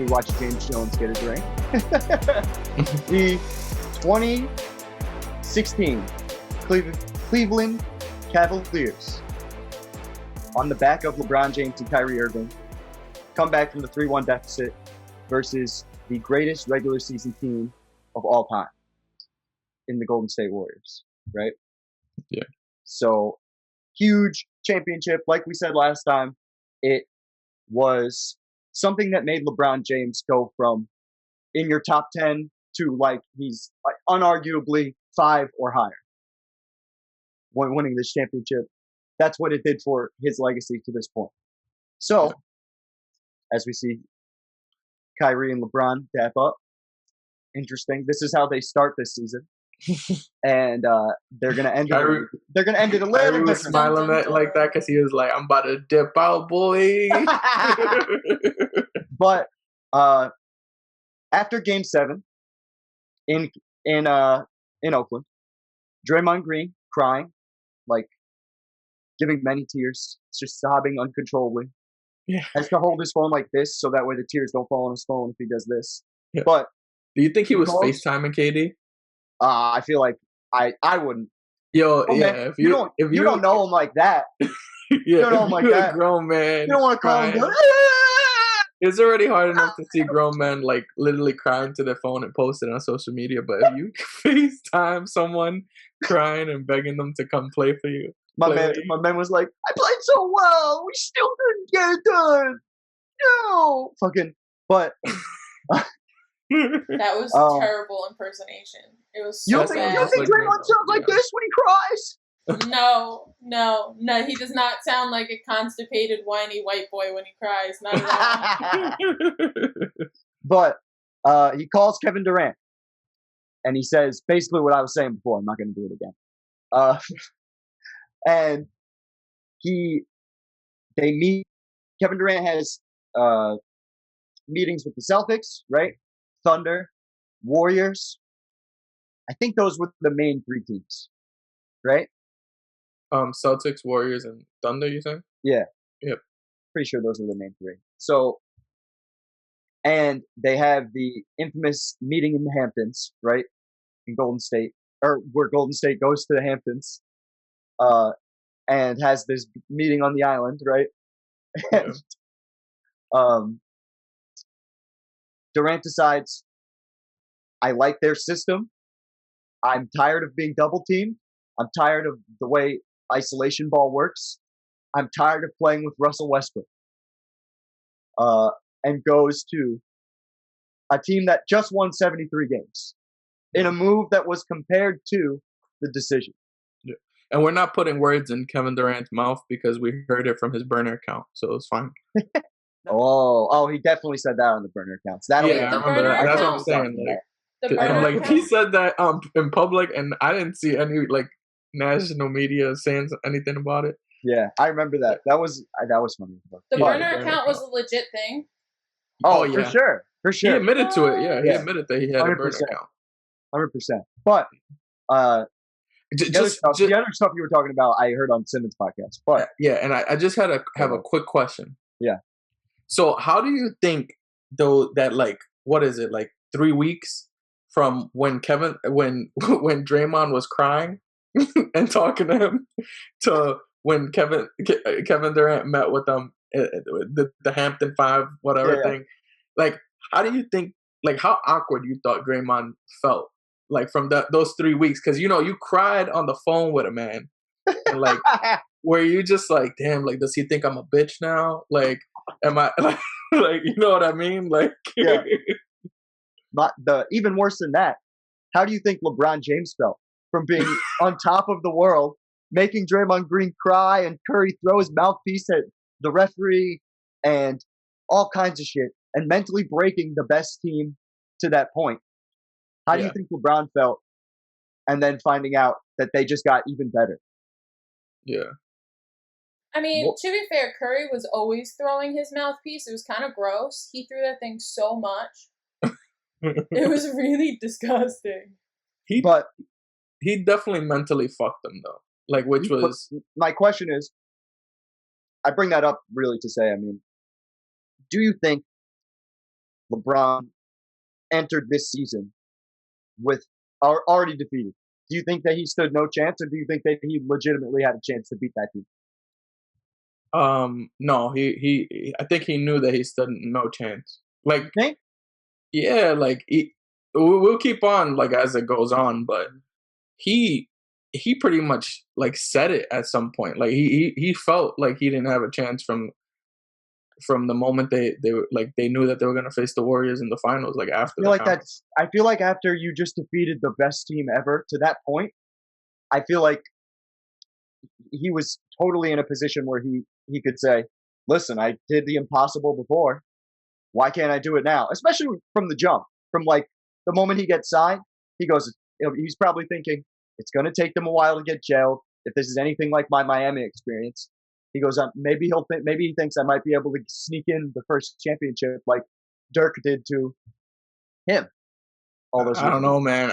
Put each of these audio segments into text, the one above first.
we watched James Jones get a ring. The 2016 Cleveland Cavaliers, on the back of LeBron James and Kyrie Irving, come back from the 3-1 deficit versus the greatest regular season team of all time in the Golden State Warriors, right? Yeah. So, huge championship. Like we said last time, it was something that made LeBron James go from in your top 10 to like he's unarguably 5 or higher when winning this championship. That's what it did for his legacy to this point. So, as we see Kyrie and LeBron dap up, interesting. This is how they start this season. And they're gonna end Kyrie, it. They're gonna end it a Kyrie little was different. smiling at like that because he was like, "I'm about to dip out, boy." But after Game 7 in Oakland, Draymond Green crying, like giving many tears, just sobbing uncontrollably. Yeah. Has to hold his phone like this so that way the tears don't fall on his phone if he does this. Yeah. But do you think he was calls, FaceTiming KD? I feel like I wouldn't. Yo, Oh, yeah. man, If you don't know him like that. Yeah, you don't know him like that. A grown man. You don't want to call him. It's already hard enough to see grown men like literally crying to their phone and post it on social media. But if you FaceTime someone crying and begging them to come play for you, my man was like, I played so well, we still didn't get it done. No, fucking. But that was a terrible impersonation. It was so bad. You don't think Draymond sounds like this when he cries? No. He does not sound like a constipated, whiny white boy when he cries. Not at all. But he calls Kevin Durant, and he says basically what I was saying before. I'm not going to do it again. And they meet. Kevin Durant has meetings with the Celtics, right? Thunder, Warriors. I think those were the main 3 teams, right? Celtics, Warriors, and Thunder, you think? Yeah. Yep. Pretty sure those are the main 3. So, and they have the infamous meeting in the Hamptons, right? In Golden State, or where Golden State goes to the Hamptons, and has this meeting on the island, right? And, Durant decides, I like their system. I'm tired of being double teamed. I'm tired of the way isolation ball works. I'm tired of playing with Russell Westbrook. And goes to a team that just won 73 games in a move that was compared to the decision. Yeah. And we're not putting words in Kevin Durant's mouth because we heard it from his burner account, so it's fine. Oh, he definitely said that on the burner accounts. I remember that. That's what I'm saying. Like he said that in public, and I didn't see any like national media saying anything about it. Yeah, I remember that. That was funny. The burner account was a legit thing. Oh yeah, for sure. He admitted to it. Yeah, he admitted that he had 100%. A burner account. 100%. But the other stuff you were talking about, I heard on Simmons' podcast. But yeah, and I just have a quick question. Yeah. So how do you think though that like what is it like 3 weeks from when Draymond was crying and talking to him to when Kevin Durant met with them the Hampton 5 thing, like how do you think like how awkward you thought Draymond felt like from those 3 weeks, because you cried on the phone with a man and like were you just like, damn, like does he think I'm a bitch now, like am I like you know what I mean, like yeah. Even worse than that, how do you think LeBron James felt from being on top of the world, making Draymond Green cry and Curry throw his mouthpiece at the referee and all kinds of shit, and mentally breaking the best team to that point? How do you think LeBron felt, and then finding out that they just got even better? Yeah. I mean, to be fair, Curry was always throwing his mouthpiece. It was kind of gross. He threw that thing so much. It was really disgusting. He definitely mentally fucked them though. Like, which was my question is, I bring that up really to say, I mean, do you think LeBron entered this season with already defeated, do you think that he stood no chance, or do you think that he legitimately had a chance to beat that team? No, I think he knew that he stood no chance. Like, Okay? yeah, like we'll keep on like as it goes on, but he pretty much like said it at some point. Like he felt like he didn't have a chance from the moment they were like they knew that they were gonna face the Warriors in the finals. Like after the conference. I feel like after you just defeated the best team ever to that point, I feel like he was totally in a position where he could say, "Listen, I did the impossible before. Why can't I do it now?" Especially from the jump, from like the moment he gets signed, he goes. He's probably thinking it's going to take them a while to get gelled. If this is anything like my Miami experience, he goes, maybe maybe he thinks I might be able to sneak in the first championship like Dirk did to him. All those I don't know, man.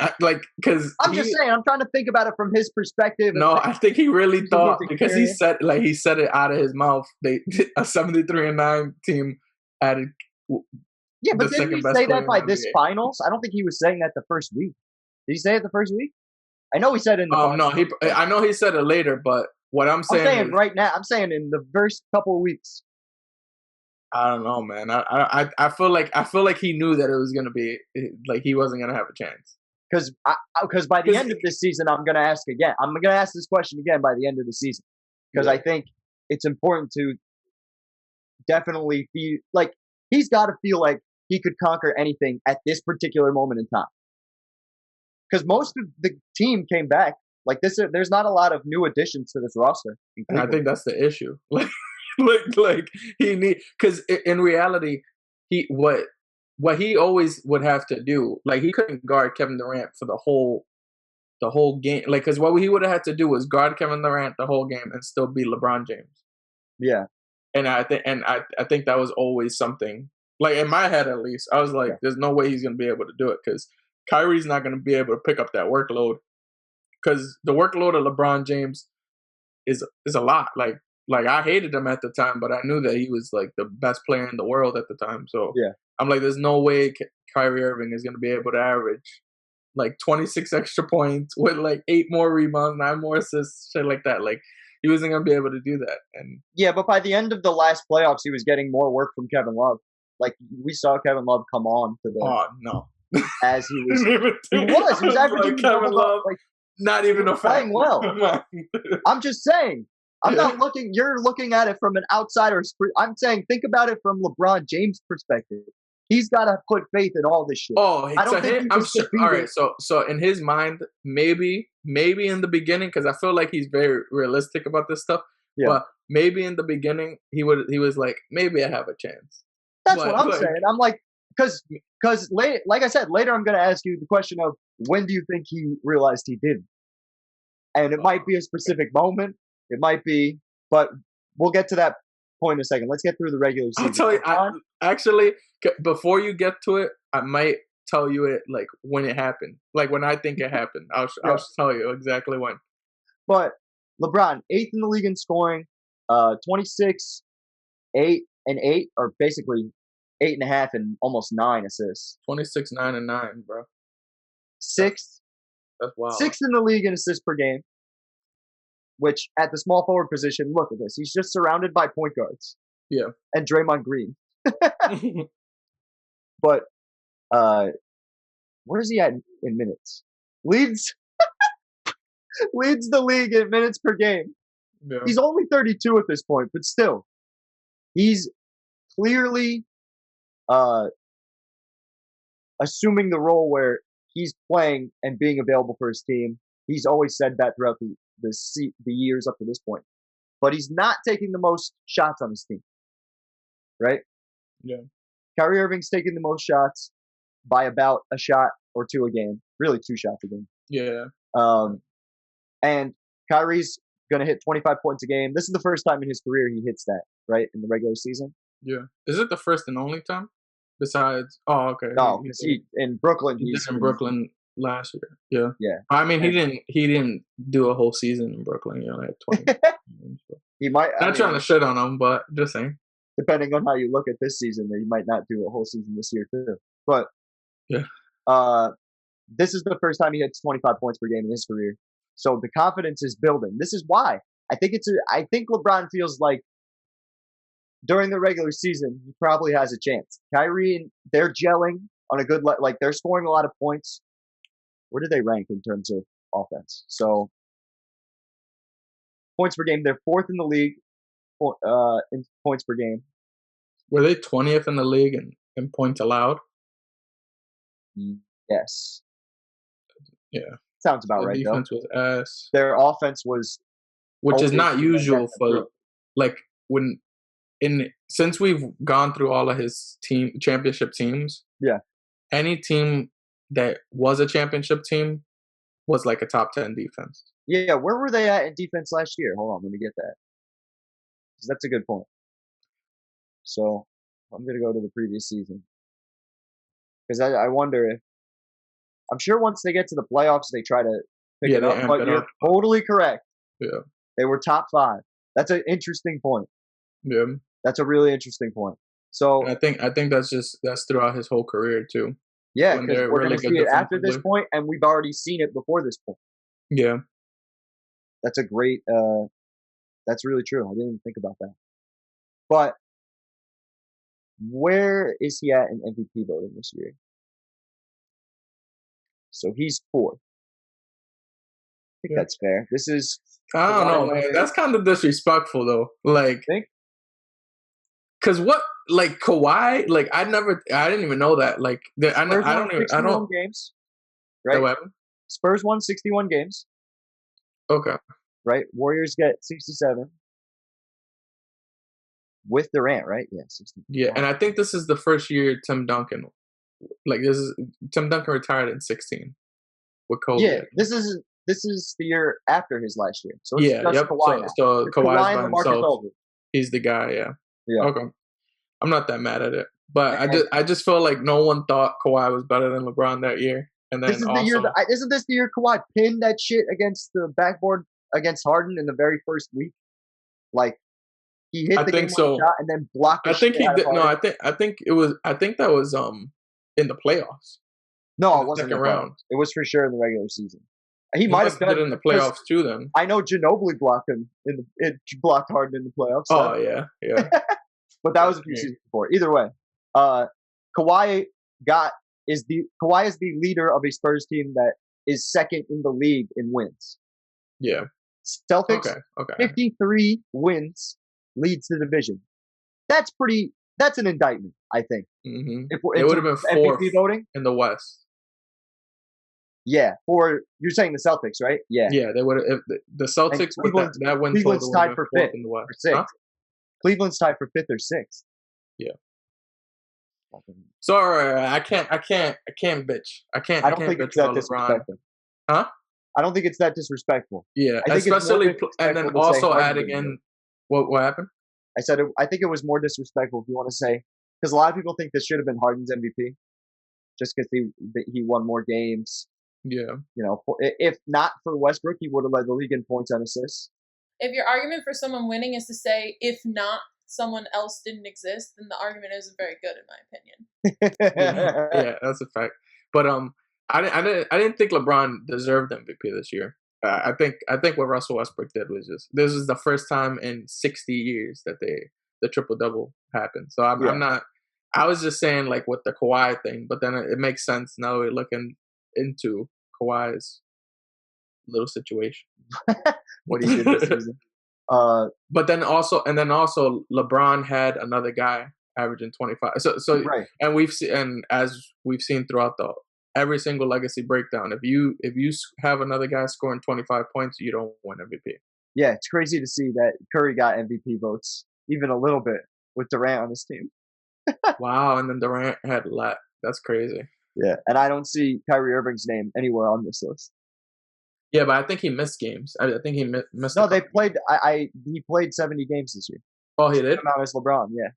Because I'm just saying, I'm trying to think about it from his perspective. No, I think he really thought, because he said it out of his mouth. They a 73-9 team added. Yeah, but didn't he say that by this finals? I don't think he was saying that the first week. Did he say it the first week? I know he said it in the no, I know he said it later, but what I'm saying is, right now, I'm saying in the first couple of weeks. I don't know, man. I feel like he knew that it was gonna be like he wasn't gonna have a chance. Because by the end of this season, I'm gonna ask again. I'm gonna ask this question again by the end of the season, because I think it's important to definitely feel like he's got to feel like he could conquer anything at this particular moment in time. Because most of the team came back. Like this, there's not a lot of new additions to this roster. And I think that's the issue. like he because in reality, what he always would have to do, like he couldn't guard Kevin Durant for the whole game. Like, because what he would have had to do was guard Kevin Durant the whole game and still beat LeBron James. Yeah. And I think that was always something. Like in my head, at least, I was like, "There's no way he's gonna be able to do it because Kyrie's not gonna be able to pick up that workload because the workload of LeBron James is a lot. Like I hated him at the time, but I knew that he was like the best player in the world at the time. So I'm like, there's no way Kyrie Irving is gonna be able to average like 26 extra points with like 8 more rebounds, 9 more assists, shit like that. Like. He wasn't gonna be able to do that, and but by the end of the last playoffs, he was getting more work from Kevin Love. Like we saw Kevin Love come on to the. Oh no! As he was averaging Kevin Love, like not even a playing well. I'm just saying. I'm not looking. You're looking at it from an outsider's. I'm saying, think about it from LeBron James' perspective. He's got to put faith in all this shit. Oh, I don't think I'm sure. All right, so in his mind, maybe in the beginning, because I feel like he's very realistic about this stuff. Yeah. But maybe in the beginning, he was like, maybe I have a chance. That's what I'm saying. I'm like, because like I said, later I'm going to ask you the question of when do you think he realized he didn't? And it might be a specific moment. It might be, but we'll get to that point in a second. Let's get through the regular season. I'll tell you, actually, before you get to it, I might tell you it like when it happened, like when I think it happened. I'll tell you exactly when. But LeBron, 8th in the league in scoring, 26, 8 and 8, or basically 8.5 and almost 9 assists. 26, 9 and 9, bro. 6th. That's wild. 6th in the league in assists per game. Which at the small forward position, look at this. He's just surrounded by point guards. Yeah. And Draymond Green. But where is he at in minutes? Leads the league in minutes per game. Yeah. He's only 32 at this point, but still, he's clearly assuming the role where he's playing and being available for his team. He's always said that throughout the years up to this point. But he's not taking the most shots on his team. Right? Yeah. Kyrie Irving's taking the most shots by about a shot or 2 a game. Really 2 shots a game. Yeah. And Kyrie's going to hit 25 points a game. This is the first time in his career he hits that, right? In the regular season. Yeah. Is it the first and only time? Besides, okay. No, because in Brooklyn. He did in Brooklyn last year. Yeah. Yeah. I mean, he didn't do a whole season in Brooklyn. He only had 20. He might. Not trying to shit on him, but just saying. depending on how you look at this season, he might not do a whole season this year too. But Yeah. this is the first time he hits 25 points per game in his career. So the confidence is building. This is why I think LeBron feels like during the regular season he probably has a chance. Kyrie and they're gelling on a good like they're scoring a lot of points. Where do they rank in terms of offense? So points per game, they're fourth in the league in points per game. Were they 20th in the league in points allowed? Yes. Yeah. Sounds about right, though. Defense was ass. Their offense was, which is not usual for like since we've gone through all of his championship teams. Yeah. Any team that was a championship team was like a top 10 defense. Yeah, where were they at in defense last year? Hold on, let me get that. That's a good point. So I'm gonna go to the previous season because I wonder if I'm sure once they get to the playoffs they try to pick it up. But you're totally correct. Yeah, they were top 5. That's an interesting point. Yeah, that's a really interesting point. So and I think that's throughout his whole career too. Yeah, because we're going to see it after this point, and we've already seen it before this point. Yeah, that's a great. That's really true. I didn't even think about that. But where is he at in MVP voting this year? So he's 4th. I think that's fair. This is. I don't know, man. That's kind of disrespectful, though. Like, because what, like Kawhi, like I didn't even know that. Like, I don't games, right? What? Spurs won 61 games. Okay. Right. Warriors get 67 with Durant, right? Yeah, 60. Yeah, and I think this is the first year Tim Duncan retired in 16 with Kobe. Yeah, this is the year after his last year. So it's just Kawhi now. So Kawhi's by himself. He's the guy. Yeah. Yeah. Okay. I'm not that mad at it, but I just feel like no one thought Kawhi was better than LeBron that year. And then isn't this the year Kawhi pinned that shit against the backboard against Harden in the very first week? Like he hit the game shot and then blocked. I think he did. No, I think that was in the playoffs. No, it wasn't in the round. It was for sure in the regular season. He might have done it in the playoffs too. Then I know Ginobili blocked him blocked Harden in the playoffs. So. Oh yeah. But that was a few seasons before. Either way, Kawhi is the leader of a Spurs team that is second in the league in wins. Yeah. Celtics, 53 wins, leads the division. That's an indictment, I think. Mm-hmm. It would have been 4th MVP voting in the West. Yeah, you're saying the Celtics, right? Yeah. Yeah, they would have. The Celtics with that win total Cleveland's tied for 5th in the West. Or 6th. Huh? Cleveland's tied for 5th or 6th. Yeah. Sorry, I can't bitch. I don't think it's that disrespectful. Huh? I don't think it's that disrespectful. Yeah, especially and then also adding in what happened. I said I think it was more disrespectful if you want to say because a lot of people think this should have been Harden's MVP, just because he won more games. Yeah, you know, if not for Westbrook, he would have led the league in points and assists. If your argument for someone winning is to say if not someone else didn't exist, then the argument isn't very good in my opinion. Yeah, that's a fact. But I didn't think LeBron deserved MVP this year. I think what Russell Westbrook did was this is the first time in 60 years that the triple double happened. So I'm not. I was just saying like with the Kawhi thing, but then it makes sense now that we're looking into Kawhi's little situation. What he did this season. But then also LeBron had another guy averaging 25. So right. And as we've seen throughout every single legacy breakdown, if you have another guy scoring 25 points, you don't win MVP. Yeah, it's crazy to see that Curry got MVP votes even a little bit with Durant on his team. Wow, and then Durant had that's crazy. Yeah, and I don't see Kyrie Irving's name anywhere on this list. Yeah, but I think he missed games. I think he missed. No, they played. He played 70 games this year. Oh, he did. Amount as LeBron. Yeah.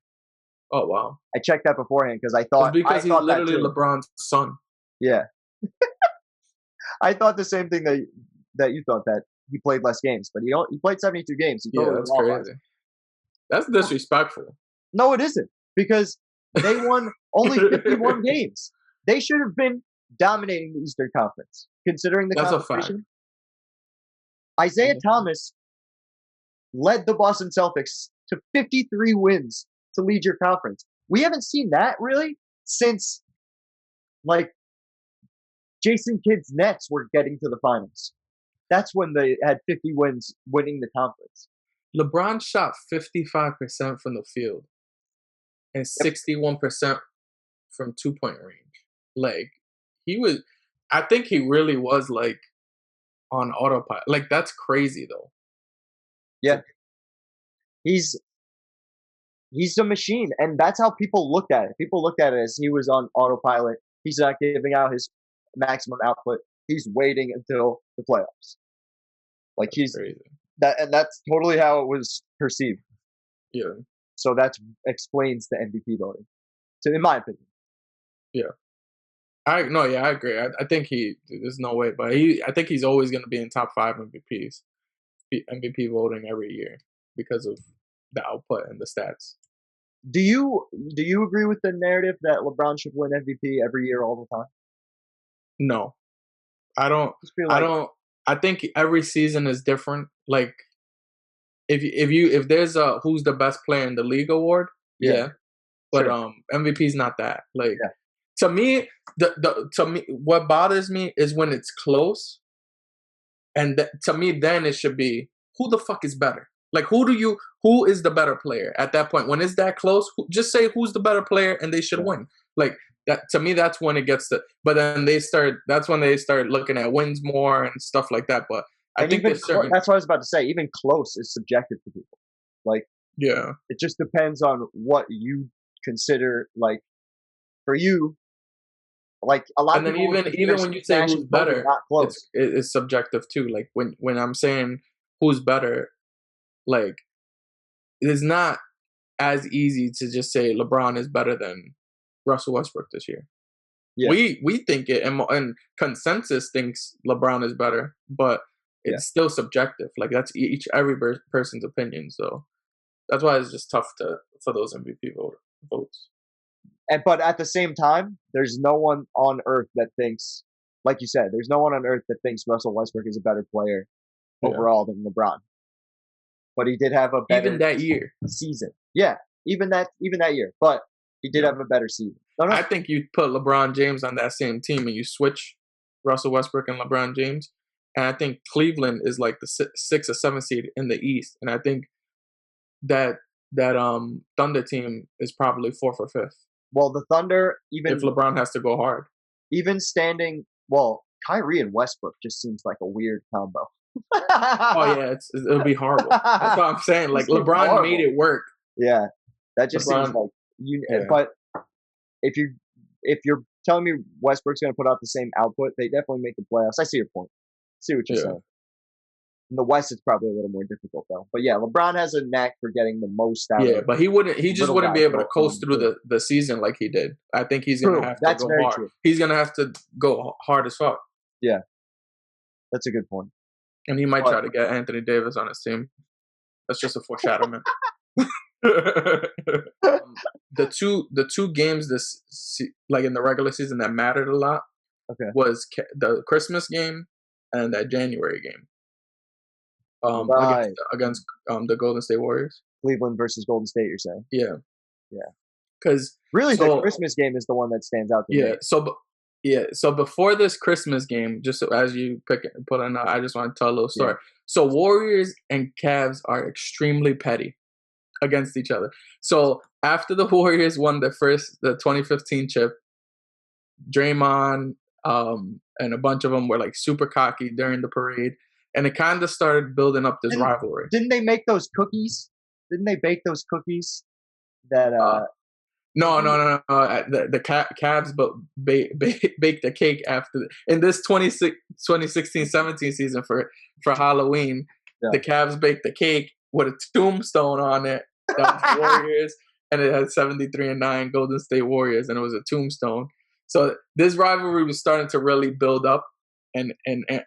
Oh wow. I checked that beforehand because I thought he's literally LeBron's son. Yeah. I thought the same thing that you thought, that he played less games, but he played 72 games. That's crazy. That's disrespectful. No, it isn't, because they won only 51 games. They should have been dominating the Eastern Conference, considering the That's a fact. competition. Isaiah Thomas led the Boston Celtics to 53 wins to lead your conference. We haven't seen that really since, like, Jason Kidd's Nets were getting to the finals. That's when they had 50 wins, winning the conference. LeBron shot 55% from the field and 61% from 2-point range. Like, I think he really was, like, on autopilot. Like, that's crazy, though. Yeah. He's a machine, and that's how people looked at it. People looked at it as he was on autopilot. He's not giving out his maximum output. He's waiting until the playoffs. Like, that's crazy. And that's totally how it was perceived. Yeah. So that explains the MVP voting, in my opinion. Yeah. I agree. I think there's no way, but I think he's always going to be in top 5 MVP voting every year because of the output and the stats. Do you agree with the narrative that LeBron should win MVP every year all the time? No, I don't. I think every season is different. Like, if there's a who's the best player in the league award, yeah. But sure. MVP is not that. Like, to me, what bothers me is when it's close, and to me, then it should be who the fuck is better. Like, who is the better player at that point? When it's that close, just say who's the better player and they should win. Like, that, to me, that's when it gets to, but then that's when they start looking at wins more and stuff like that. But I think that's what I was about to say. Even close is subjective to people. Like, yeah, it just depends on what you consider, like, for you, like, a lot and of people. And then even when you say who's better, not close. It's subjective too. Like, when I'm saying who's better, like, it's not as easy to just say LeBron is better than Russell Westbrook this year. Yeah. We think it, and consensus thinks LeBron is better, but it's still subjective. Like, that's every person's opinion. So that's why it's just tough for those MVP votes. But at the same time, there's no one on earth that thinks, like you said, there's no one on earth that thinks Russell Westbrook is a better player overall than LeBron. But he did have a better even that year season. Yeah, even that year. But he did have a better season. No. I think you put LeBron James on that same team and you switch Russell Westbrook and LeBron James, and I think Cleveland is like the 6th or 7th seed in the East, and I think that Thunder team is probably 4th or 5th. Well, the Thunder, even if LeBron has to go hard, even standing, well, Kyrie and Westbrook just seems like a weird combo. Oh yeah, it'll be horrible. That's what I'm saying. Like, LeBron made it work. Yeah, that just seems like But if you're telling me Westbrook's going to put out the same output, they definitely make the playoffs. I see your point. See what you're saying. In the West, it's probably a little more difficult though. But yeah, LeBron has a knack for getting the most out of it. Yeah, but he just wouldn't be able to coast through the season like he did. I think he's going to have to go hard. True. He's going to have to go hard as fuck. Yeah, that's a good point. And he might try to get Anthony Davis on his team. That's just a foreshadowing. The two games like in the regular season that mattered a lot was the Christmas game and that January game. Against the Golden State Warriors. Cleveland versus Golden State, you're saying? Yeah. Because really, the Christmas game is the one that stands out to me. So before this Christmas game, just as you put in, I just want to tell a little story. So Warriors and Cavs are extremely petty against each other. So after the Warriors won the 2015 chip, Draymond and a bunch of them were like super cocky during the parade, and it kind of started building up this rivalry. Didn't they make those cookies? Didn't they bake those cookies? That No. The Cavs baked the cake in this 2016-17 season for Halloween. Yeah. The Cavs baked the cake with a tombstone on it. That was Warriors, and it had 73-9 Golden State Warriors, and it was a tombstone. So this rivalry was starting to really build up, and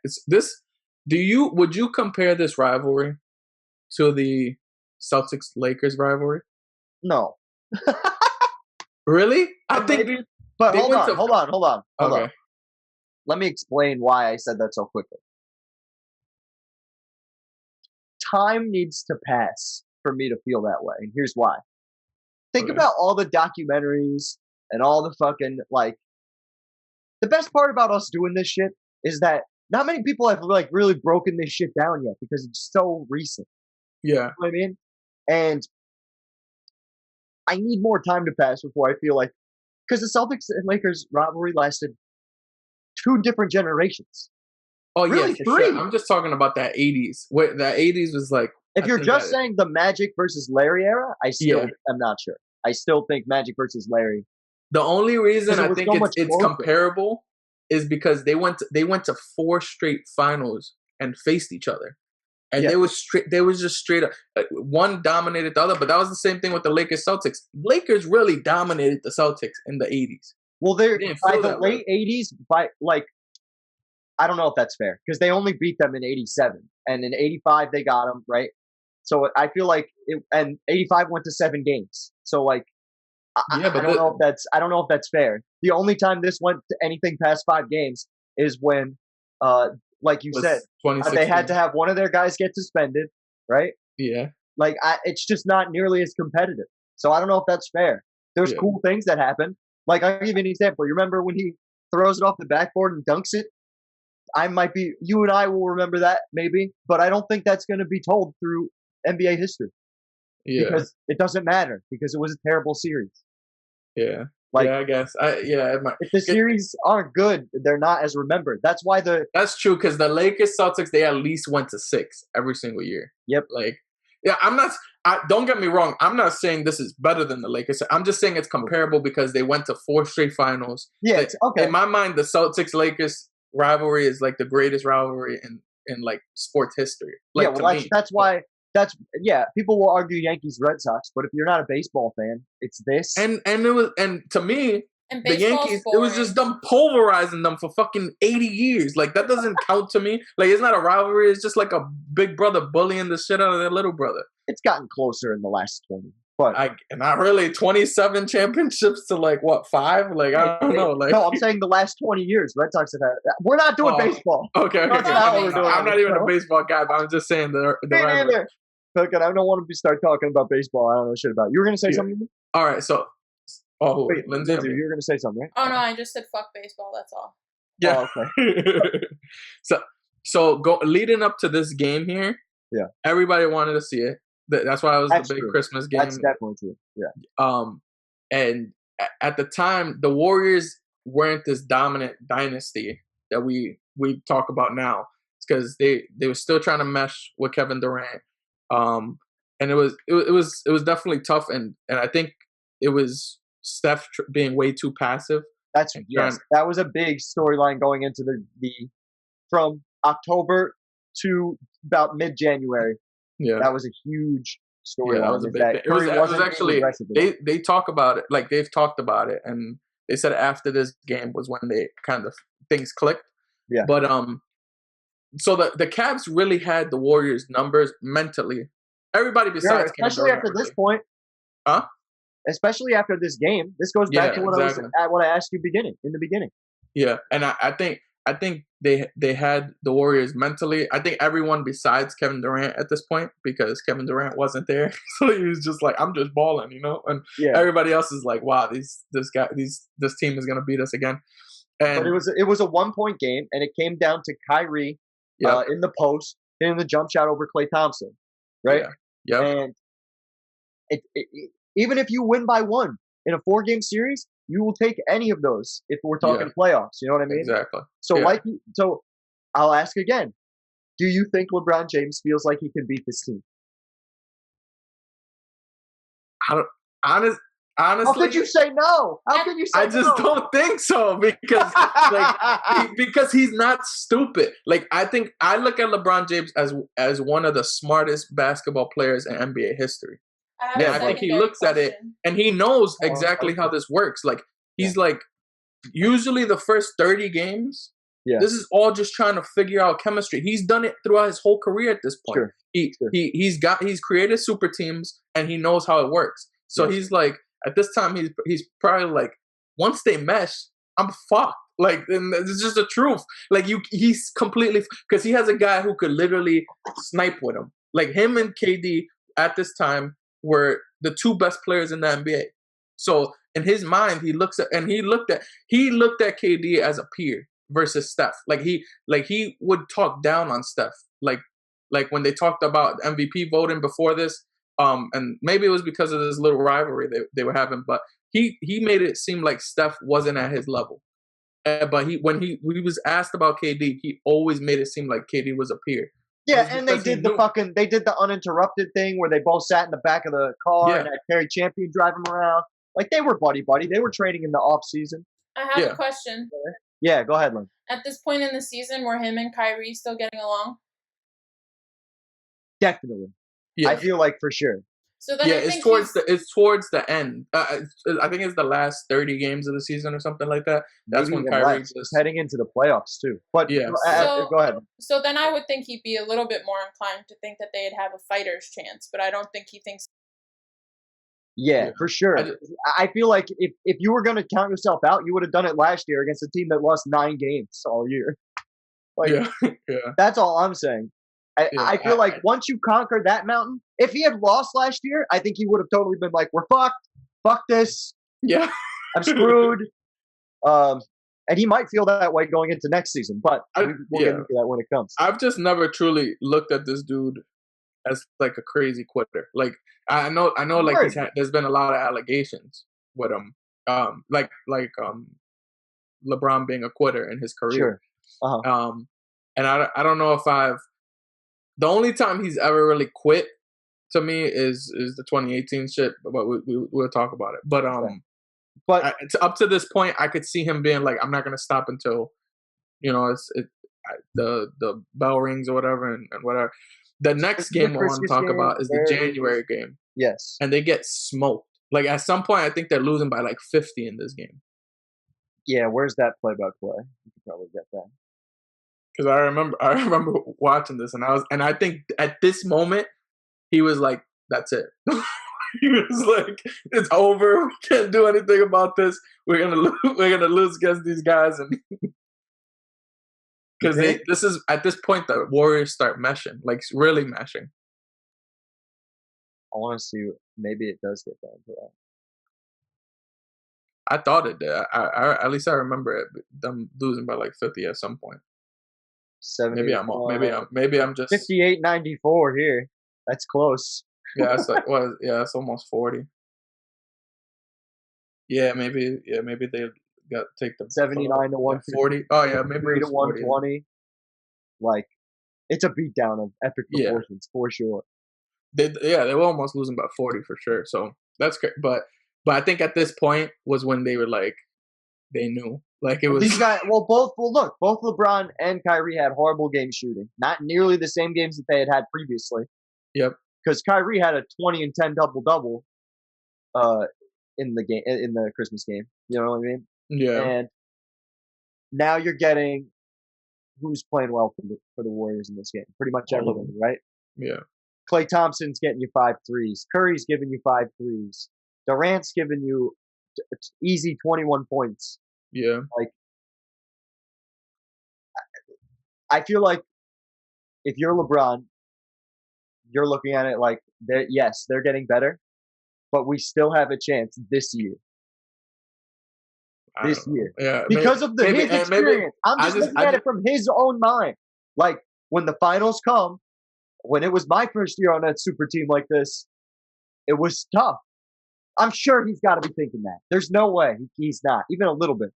it's this. Would you compare this rivalry to the Celtics-Lakers rivalry? No. Really? I think. Maybe. But hold on. Okay. Let me explain why I said that so quickly. Time needs to pass for me to feel that way, and here's why. Think about all the documentaries and all the fucking, like, the best part about us doing this shit is that not many people have, like, really broken this shit down yet because it's so recent. Yeah. You know what I mean? And I need more time to pass before I feel like, because the Celtics and Lakers rivalry lasted 2 different generations. Oh, Really, yeah, for 3. sure. I'm just talking about that 80s. That 80s was like... If you're just saying the Magic versus Larry era, I still am not sure. I still think Magic versus Larry. The only reason I think it's closer. comparable is because they went to 4 straight finals and faced each other. And they was just straight up. One dominated the other, but that was the same thing with the Lakers Celtics. Lakers really dominated the Celtics in the 80s. Well, they're by the late 80s, by like, I don't know if that's fair because they only beat them in 87, and in 85 they got them right. So I feel like and 85 went to 7 games. So like, I don't know if that's fair. The only time this went to anything past 5 games is when, like you said, they had to have one of their guys get suspended, right? Yeah. Like, it's just not nearly as competitive. So I don't know if that's fair. There's cool things that happen. Like, I'll give you an example. You remember when he throws it off the backboard and dunks it? You and I will remember that, maybe. But I don't think that's going to be told through NBA history. Yeah. Because it doesn't matter. Because it was a terrible series. Yeah. Like, I guess. If the series aren't good, they're not as remembered. That's why That's true, because the Lakers Celtics, they at least went to 6 every single year. Yep. Like, don't get me wrong. I'm not saying this is better than the Lakers. I'm just saying it's comparable because they went to 4 straight finals. Yeah, like, okay. In my mind, the Celtics-Lakers rivalry is like the greatest rivalry in like sports history. Like, that's why. People will argue Yankees Red Sox, but if you're not a baseball fan, it's this. And to me, the Yankees, boring. it was just them pulverizing them for fucking 80 years. Like, that doesn't count to me. Like, it's not a rivalry. It's just like a big brother bullying the shit out of their little brother. It's gotten closer in the last 20. But not really. 27 championships to like what, 5? Like, I don't know. Like, no, I'm saying the last 20 years, Red Sox have had. We're not doing baseball. Okay. I'm not even a baseball guy, but I'm just saying the rivalry. Okay, I don't want to start talking about baseball. I don't know shit about. You were gonna say something? All right, so. Oh, wait, Lindsay, you were gonna say something, right? Oh no, I just said fuck baseball. That's all. Yeah. Oh, okay. so leading up to this game here. Yeah. Everybody wanted to see it. That's why it was the big Christmas game. That's definitely true. Yeah. And at the time, the Warriors weren't this dominant dynasty that we talk about now. It's because they were still trying to mesh with Kevin Durant. And it was definitely tough, and I think it was Steph being way too passive. That was a big storyline going into the from October to about mid-January. Yeah, that was a huge storyline. Yeah, that was a big thing. It was actually they talk about it, like they've talked about it, and they said after this game was when they kind of things clicked. Yeah, but so the Cavs really had the Warriors' numbers mentally. Everybody besides especially after this point. Huh? Especially after this game. This goes back to what I asked you in the beginning. Yeah, and I think they had the Warriors mentally. I think everyone besides Kevin Durant at this point, because Kevin Durant wasn't there, so he was just like, I'm just balling, you know. And everybody else is like, wow, this team is gonna beat us again. And but it was a 1-point game, and it came down to Kyrie in the post hitting the jump shot over Klay Thompson, right? Yeah. And even if you win by 1 in a 4-game series, you will take any of those if we're talking playoffs. You know what I mean? Exactly. So I'll ask again. Do you think LeBron James feels like he can beat this team? Honestly, how could you say no? How can you say no? I just don't think so because because he's not stupid. Like, I look at LeBron James as one of the smartest basketball players in NBA history. I think he looks at it and he knows exactly how this works. Like, he's like, usually the first 30 games, this is all just trying to figure out chemistry. He's done it throughout his whole career at this point. He's created super teams and he knows how it works. So he's like, At this time, he's probably like, once they mesh, I'm fucked. Like, and it's just the truth. Like, he's completely, because he has a guy who could literally snipe with him. Like, him and KD at this time were the two best players in the NBA. So in his mind, he looked at KD as a peer versus Steph. Like he would talk down on Steph. Like when they talked about MVP voting before this, and maybe it was because of this little rivalry they were having, but he made it seem like Steph wasn't at his level. But when he was asked about KD, he always made it seem like KD was a peer. Yeah, and they did the uninterrupted thing where they both sat in the back of the car and had Kerry Champion drive him around. Like, they were buddy. They were training in the off season. I have a question. Yeah, go ahead, Lynn. At this point in the season, were him and Kyrie still getting along? Definitely. Yeah. I feel like for sure. So then it's towards the end. I think it's the last 30 games of the season or something like that. That's when Kyrie was heading into the playoffs too. But yeah, go ahead. So then I would think he'd be a little bit more inclined to think that they'd have a fighter's chance, but I don't think he thinks. Yeah, for sure. I feel like if you were going to count yourself out, you would have done it last year against a team that lost 9 games all year. Like, that's all I'm saying. I feel like once you conquer that mountain, if he had lost last year, I think he would have totally been like, we're fucked. Fuck this. Yeah. I'm screwed. And he might feel that way going into next season, but we'll get into that when it comes. I've just never truly looked at this dude as like a crazy quitter. Like, I know like there's been a lot of allegations with him. Like LeBron being a quitter in his career. Sure. And I don't know if the only time he's ever really quit to me is the 2018 shit, but we'll talk about it. But up to this point, I could see him being like, I'm not gonna stop until, the bell rings or whatever and whatever. The next game I want to talk about is the January game. Yes. And they get smoked. Like, at some point, I think they're losing by like 50 in this game. Yeah, where's that play-by-play? You could probably get that. Because I remember watching this, and I think at this moment he was like, "That's it." He was like, "It's over. We can't do anything about this. We're gonna lose against these guys." And because this is at this point the Warriors start meshing, like really meshing. I want to see. Maybe it does get down to that. I thought it did. At least I remember them losing by like 50 at some point. Maybe I'm just 58-94 here. That's close. Yeah, it's like it's almost 40. Yeah, maybe they got take the 79 to 140. Oh yeah, maybe 3 to 120. Like, it's a beatdown of epic proportions for sure. They were almost losing by 40 for sure. So that's great. But I think at this point was when they were like, they knew. Like, it was these guys. Both LeBron and Kyrie had horrible game shooting. Not nearly the same games that they had previously. Yep. Because Kyrie had a 20 and 10 double-double in the Christmas game. You know what I mean? Yeah. And now you're getting who's playing well for the Warriors in this game. Pretty much everyone, right? Yeah. Klay Thompson's getting you 5 threes. Curry's giving you 5 threes. Durant's giving you easy 21 points. Yeah. Like, I feel like if you're LeBron, you're looking at it like, they're getting better, but we still have a chance this year. Yeah. Because of his experience. I'm just looking at it from his own mind. Like, when the finals come, when it was my first year on that super team like this, it was tough. I'm sure he's got to be thinking that. There's no way he's not, even a little bit.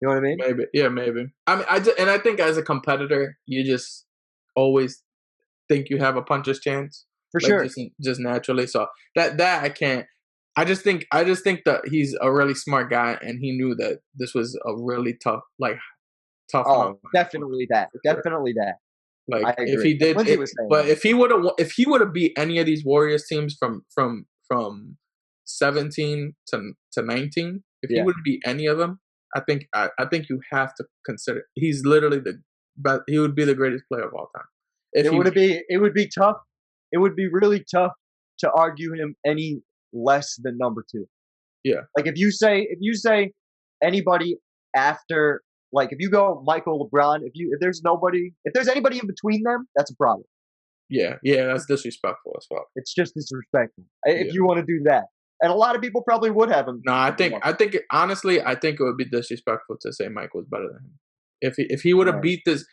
You know what I mean? Maybe. Yeah, maybe. I mean, I think as a competitor, you just always think you have a puncher's chance. For sure. Just naturally. So that I can't. I just think that he's a really smart guy, and he knew that this was a really tough. Oh, definitely that. Definitely that. Like, if he did, if he would have beat any of these Warriors teams from 17 to 19, if he would beat any of them, I think you have to consider he's literally he would be the greatest player of all time. It would be tough. It would be really tough to argue him any less than number 2. Yeah. Like if you say anybody after, like if you go Michael, LeBron, if there's anybody in between them, that's a problem. Yeah, that's disrespectful as fuck. It's just disrespectful if you want to do that. And a lot of people probably would have him. No, I think honestly, I think it would be disrespectful to say Michael was better than him. If he would have beat this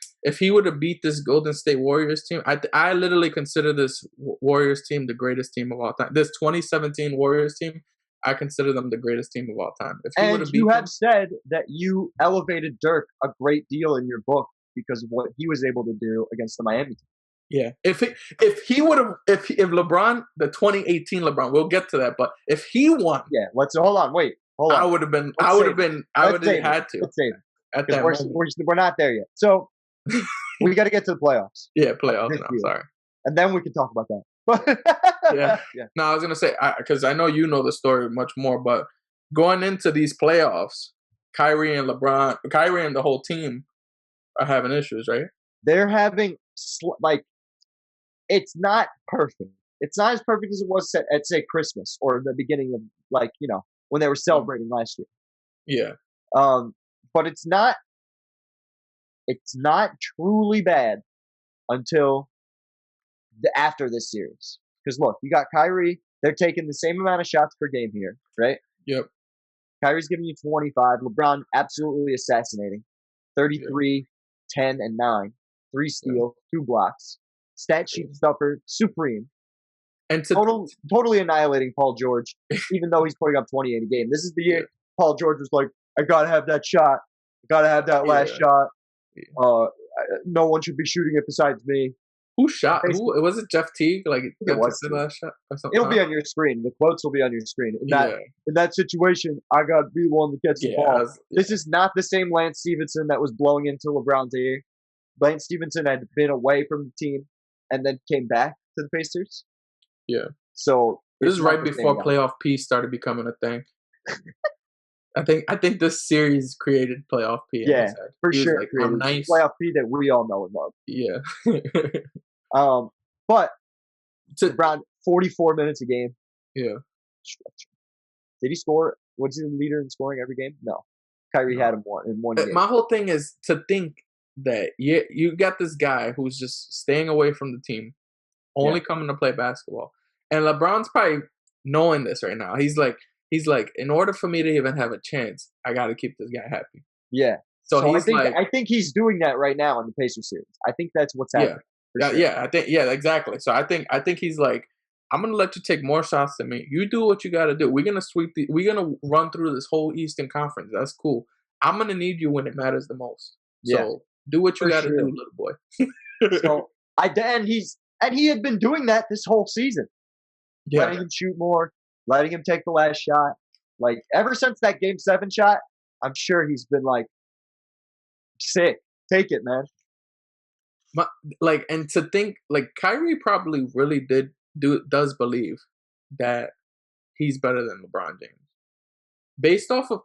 Golden State Warriors team, I literally consider this Warriors team the greatest team of all time. This 2017 Warriors team, I consider them the greatest team of all time. And you have said that you elevated Dirk a great deal in your book because of what he was able to do against the Miami team. Yeah, if LeBron, the 2018 LeBron, we'll get to that, but if he won, yeah, hold on. I would have had to. Let's save it. At that we're not there yet. So we got to get to the playoffs. Yeah, playoffs. No, I'm sorry. And then we can talk about that. yeah. No, I was gonna say because I know you know the story much more, but going into these playoffs, Kyrie and the whole team are having issues, right? They're having it's not perfect. It's not as perfect as it was at say Christmas or the beginning of when they were celebrating last year. Yeah. But it's not truly bad until after this series. Because look, you got Kyrie. They're taking the same amount of shots per game here, right? Yep. Kyrie's giving you 25. LeBron absolutely assassinating. 33, 10, and 9. 3 steals, 2 blocks. Stat sheet stuffer, supreme. And totally annihilating Paul George, even though he's putting up 28 a game. This is the year Paul George was like, I got to have that shot. I got to have that last shot. No one should be shooting it besides me. Who shot? Was it Jeff Teague? Like it was the last shot or something? It'll be on your screen. The quotes will be on your screen. In that situation, I got to be the one that gets the ball. This is not the same Lance Stevenson that was blowing into LeBron's ear. Lance Stevenson had been away from the team and then came back to the Pacers. Yeah. So this is right before playoff P started becoming a thing. I think this series created playoff P. Yeah, for sure. Like, I'm nice. Playoff P that we all know and love. Yeah. But around 44 minutes a game. Yeah. Did he score? Was he the leader in scoring every game? No. Kyrie had him in one game. My whole thing is to think that you got this guy who's just staying away from the team, only coming to play basketball. And LeBron's probably knowing this right now. He's like, in order for me to even have a chance, I got to keep this guy happy. Yeah. So I think he's doing that right now in the Pacers series. I think that's what's happening. Yeah. Exactly. So I think he's like, I'm gonna let you take more shots than me. You do what you got to do. We're gonna run through this whole Eastern Conference. That's cool. I'm gonna need you when it matters the most. So do what you got to do, little boy. So he had been doing that this whole season. Yeah. Letting him shoot more, letting him take the last shot. Like ever since that Game 7 shot, I'm sure he's been like, sick. Take it, man. And to think, like Kyrie probably really does believe that he's better than LeBron James, based off of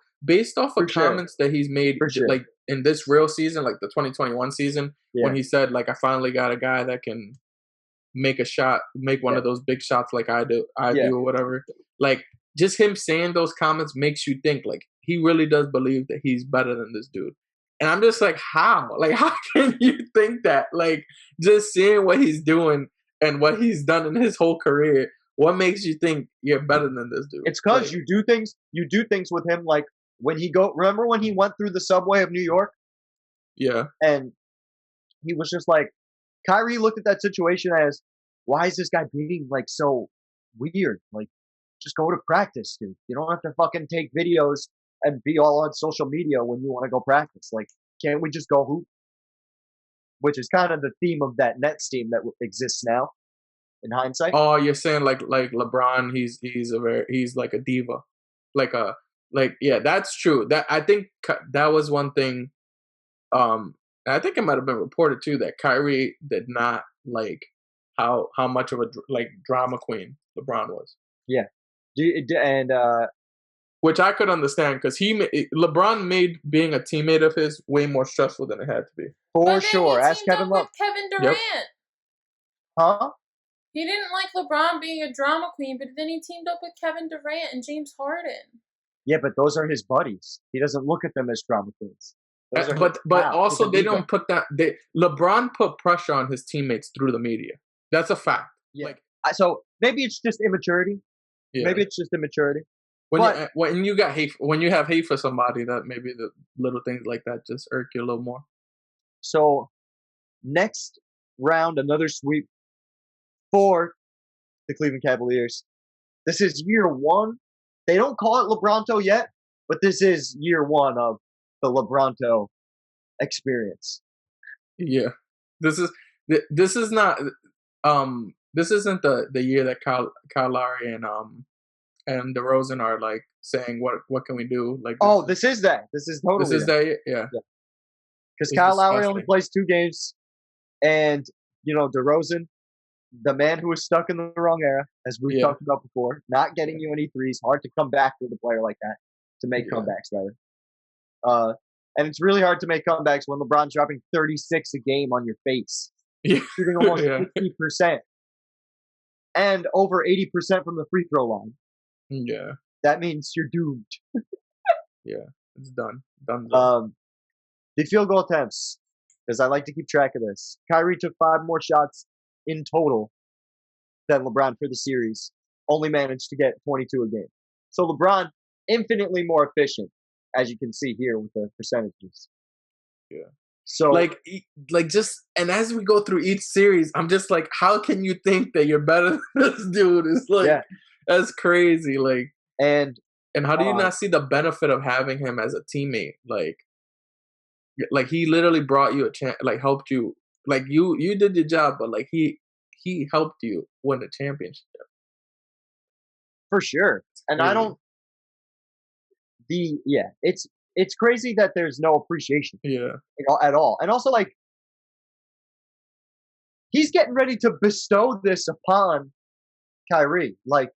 comments that he's made, like in this real season, like the 2021 season, when he said like, I finally got a guy that can make a shot, make one of those big shots like I do or whatever. Like just him saying those comments makes you think like he really does believe that he's better than this dude. And I'm just like, how? Like, how can you think that? Like, just seeing what he's doing and what he's done in his whole career, what makes you think you're better than this dude? It's because you do things with him. Like remember when he went through the subway of New York? Yeah. And he was just like, Kyrie looked at that situation as, why is this guy being like so weird? Like, just go to practice, dude. You don't have to fucking take videos and be all on social media when you want to go practice. Like, can't we just go hoop? Which is kind of the theme of that Nets team that exists now, in hindsight. Oh, you're saying like LeBron, he's like a diva, yeah, that's true. That I think that was one thing. I think it might have been reported too that Kyrie did not like how much of a drama queen LeBron was. Yeah, and which I could understand because LeBron made being a teammate of his way more stressful than it had to be. For sure. Ask Kevin Love. Kevin Durant. Yep. Huh? He didn't like LeBron being a drama queen, but then he teamed up with Kevin Durant and James Harden. Yeah, but those are his buddies. He doesn't look at them as drama queens. But also they don't put that. LeBron put pressure on his teammates through the media. That's a fact. Yeah. So maybe it's just immaturity. Yeah. Maybe it's just immaturity. When you have hate for somebody, that maybe the little things like that just irk you a little more. So next round, another sweep for the Cleveland Cavaliers. This is year one. They don't call it LeBronto yet, but this is year one of the LeBronto experience. Yeah, this is not this isn't the year that Kyle Lowry and DeRozan are like saying what can we do, like this is that. This is totally this is that. Yeah. Because Kyle Lowry only plays 2 games, and DeRozan, the man who was stuck in the wrong era, as we've talked about before, not getting you any threes, hard to come back with a player like that, to make comebacks, rather. And it's really hard to make comebacks when LeBron's dropping 36 a game on your face, shooting almost 50%, and over 80% from the free throw line. Yeah. That means you're doomed. Yeah, it's done. Done. The field goal attempts, because I like to keep track of this. Kyrie took 5 more shots in total than LeBron for the series, only managed to get 22 a game. So LeBron, infinitely more efficient, as you can see here with the percentages. Yeah. So and as we go through each series, I'm just like, how can you think that you're better than this dude? It's like, that's crazy. Like, and how do you not see the benefit of having him as a teammate? Like he literally brought you a chance, like helped you, like you did your job, but like he helped you win a championship. For sure. And I don't. It's crazy that there's no appreciation. Yeah. At all. And also, like, he's getting ready to bestow this upon Kyrie. Like,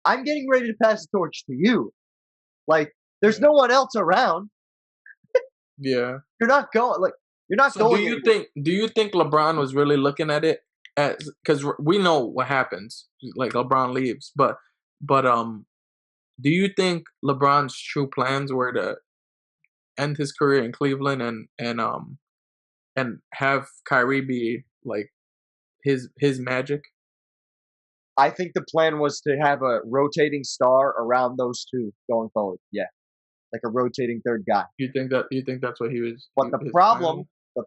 I'm getting ready to pass the torch to you. Like, there's no one else around. Yeah. You're not going. Do you think LeBron was really looking at it as, because we know what happens, like LeBron leaves, but do you think LeBron's true plans were to end his career in Cleveland and have Kyrie be like his Magic? I think the plan was to have a rotating star around those two going forward. Yeah, like a rotating third guy. You think that's what he was? But the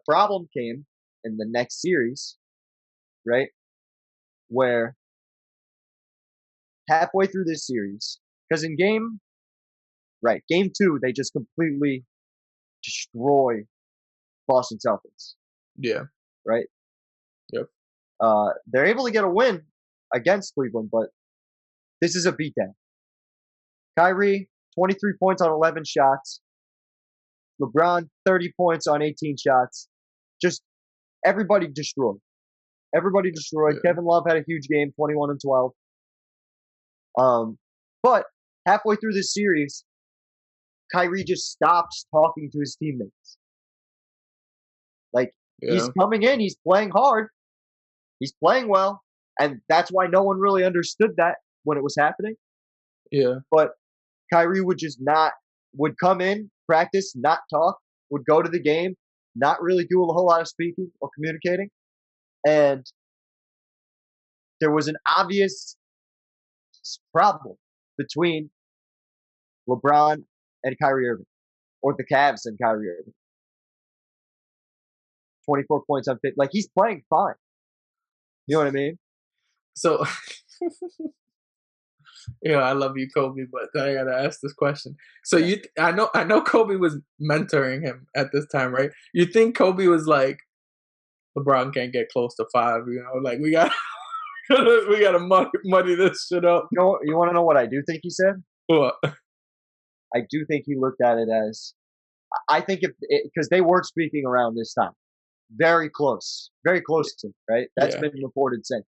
problem came in the next series, right? Where halfway through this series, because in game 2, they just completely destroy Boston Celtics. Yeah. Right? Yep. They're able to get a win against Cleveland, but this is a beatdown. Kyrie, 23 points on 11 shots. LeBron, 30 points on 18 shots. Just everybody destroyed. Everybody destroyed. Yeah. Kevin Love had a huge game, 21 and 12. But halfway through this series, Kyrie just stops talking to his teammates. Like, he's coming in, he's playing hard, he's playing well, and that's why no one really understood that when it was happening. Yeah. But Kyrie would come in, practice, not talk, would go to the game, not really do a whole lot of speaking or communicating. And there was an obvious problem between LeBron and Kyrie Irving, or the Cavs and Kyrie Irving. 24 points on 50. Like, he's playing fine. You know what I mean? So, I love you, Kobe, but I gotta ask this question. So I know Kobe was mentoring him at this time, right? You think Kobe was like, LeBron can't get close to 5, like we gotta muddy this shit up. You want to know what I do think he said? What? I do think he looked at it as, I think because they were speaking around this time. Very close to, right? That's been reported since.